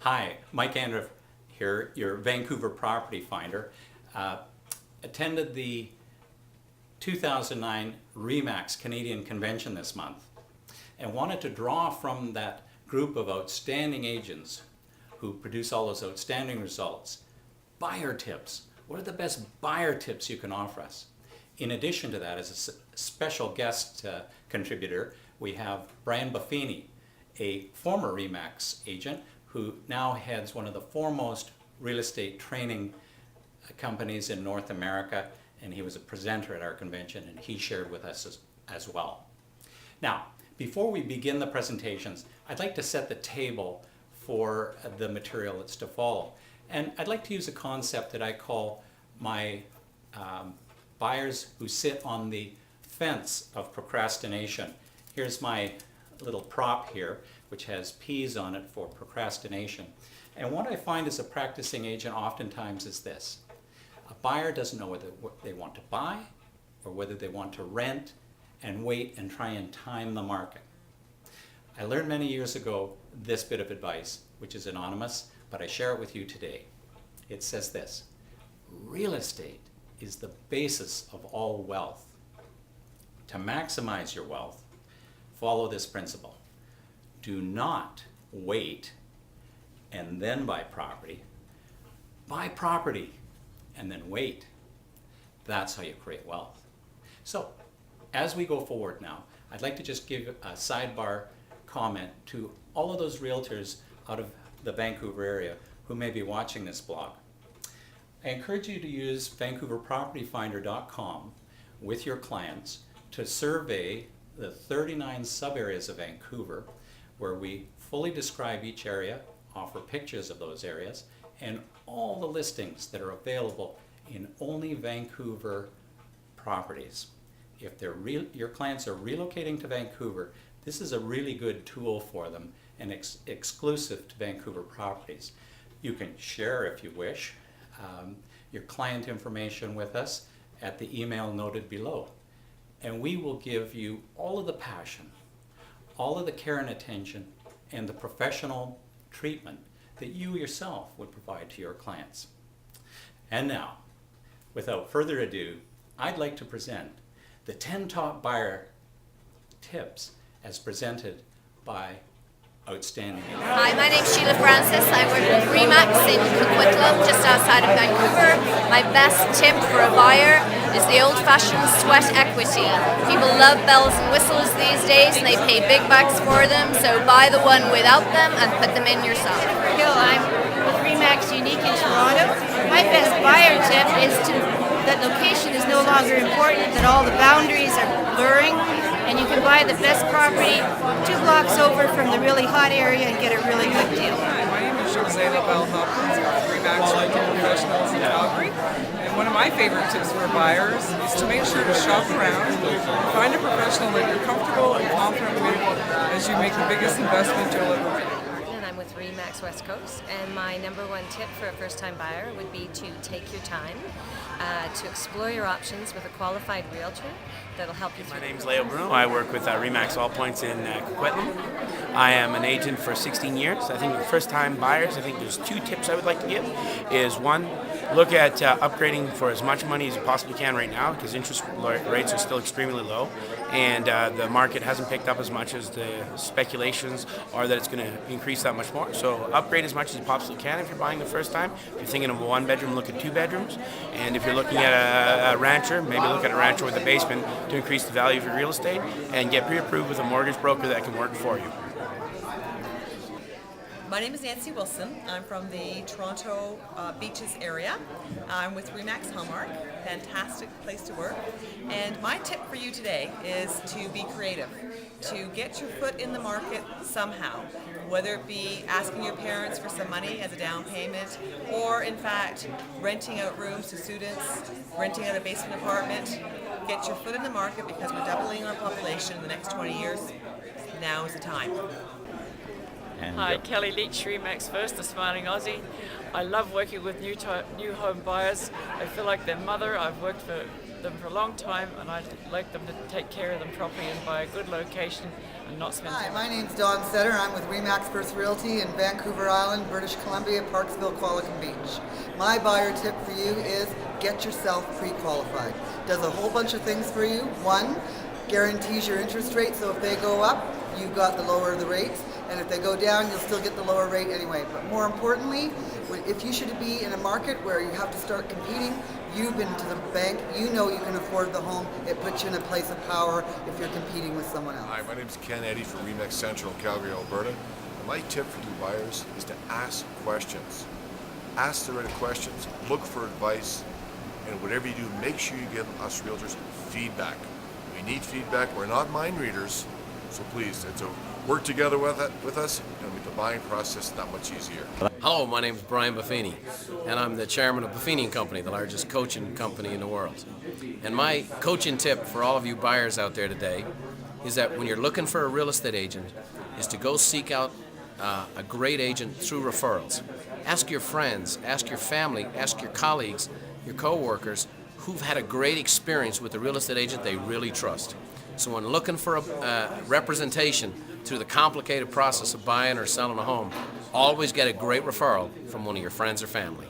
Hi, Mike Andrew here, your Vancouver property finder. Attended the 2009 RE/MAX Canadian Convention this month and wanted to draw from that group of outstanding agents who produce all those outstanding results. Buyer tips. What are the best buyer tips you can offer us? In addition to that, as a special guest contributor, we have Brian Buffini, a former RE/MAX agent who now heads one of the foremost real estate training companies in North America, and he was a presenter at our convention, and he shared with us as well. Now, before we begin the presentations, I'd like to set the table for the material that's to follow. And I'd like to use a concept that I call my buyers who sit on the fence of procrastination. Here's my little prop here, which has P's on it for procrastination. And what I find as a practicing agent oftentimes is this. A buyer doesn't know whether they want to buy or whether they want to rent and wait and try and time the market. I learned many years ago this bit of advice, which is anonymous, but I share it with you today. It says this: real estate is the basis of all wealth. To maximize your wealth, follow this principle. Do not wait and then buy property. Buy property and then wait. That's how you create wealth. So, as we go forward now, I'd like to just give a sidebar comment to all of those realtors out of the Vancouver area who may be watching this blog. I encourage you to use VancouverPropertyFinder.com with your clients to survey the 39 sub-areas of Vancouver, where we fully describe each area, offer pictures of those areas, and all the listings that are available in only Vancouver properties. If your clients are relocating to Vancouver, this is a really good tool for them and exclusive to Vancouver properties. You can share, if you wish, your client information with us at the email noted below. And we will give you all of the passion, all of the care and attention, and the professional treatment that you yourself would provide to your clients. And now, without further ado, I'd like to present the 10 top buyer tips as presented by outstanding agents. Hi, my name's Sheila Francis. I work with RE/MAX in Coquitlam, just outside of Vancouver. My best tip for a buyer is the old-fashioned sweat equity. People love bells and whistles these days, and they pay big bucks for them, so buy the one without them and put them in yourself. Hill, I'm with RE/MAX Unique in Toronto. My best buyer tip is that location is no longer important, that all the boundaries are blurring, and you can buy the best property 2 blocks over from the really hot area and get a really good deal. My name is Jose Bell Hopkins with RE/MAX Unique Professionals in Calgary. And one of my favorite tips for buyers is to make sure to shop around, find a professional that you're comfortable and confident with as you make the biggest investment you'll ever make. I'm with RE/MAX West Coast, and my number one tip for a first-time buyer would be to take your time to explore your options with a qualified realtor that'll help you through. My name's Leo Bruno. I work with RE/MAX All Points in Coquitlam. I am an agent for 16 years. I think for first-time buyers, I think there's 2 tips I would like to give. Is one, look at upgrading for as much money as you possibly can right now, because interest rates are still extremely low, and the market hasn't picked up as much as the speculations are that it's going to increase that much more. So upgrade as much as you possibly can if you're buying the first time. If you're thinking of a 1-bedroom, look at 2 bedrooms. And if you're looking at a rancher, maybe look at a rancher with a basement to increase the value of your real estate, and get pre-approved with a mortgage broker that can work for you. My name is Nancy Wilson. I'm from the Toronto Beaches area. I'm with RE/MAX Hallmark. Fantastic place to work. And my tip for you today is to be creative, to get your foot in the market somehow, whether it be asking your parents for some money as a down payment, or in fact renting out rooms to students, renting out a basement apartment. Get your foot in the market because we're doubling our population in the next 20 years. Now is the time. Hi, Kelly Leach, RE/MAX First, the Smiling Aussie. I love working with new home buyers. I feel like their mother. I've worked for them for a long time, and I'd like them to take care of them properly and buy a good location and not spend Hi, time. my name's Dawn Setter. I'm with Remax First Realty in Vancouver Island, British Columbia, Parksville, Qualicum Beach. My buyer tip for you is get yourself pre-qualified. Does a whole bunch of things for you. One, guarantees your interest rate, so if they go up, you've got the lower the rates, and if they go down, you'll still get the lower rate anyway. But more importantly, if you should be in a market where you have to start competing, you've been to the bank, you know you can afford the home, it puts you in a place of power if you're competing with someone else. Hi, my name is Ken Eddy from Remax Central in Calgary, Alberta. And my tip for you buyers is to ask questions. Ask the right questions, look for advice, and whatever you do, make sure you give us realtors feedback. We need feedback. We're not mind readers, so please, it's a work together with us, and make the buying process that much easier. Hello, my name is Brian Buffini, and I'm the chairman of Buffini & Company, the largest coaching company in the world. And my coaching tip for all of you buyers out there today is that when you're looking for a real estate agent, is to go seek out a great agent through referrals. Ask your friends, ask your family, ask your colleagues, your co-workers who've had a great experience with a real estate agent they really trust. So when looking for a representation through the complicated process of buying or selling a home, always get a great referral from one of your friends or family.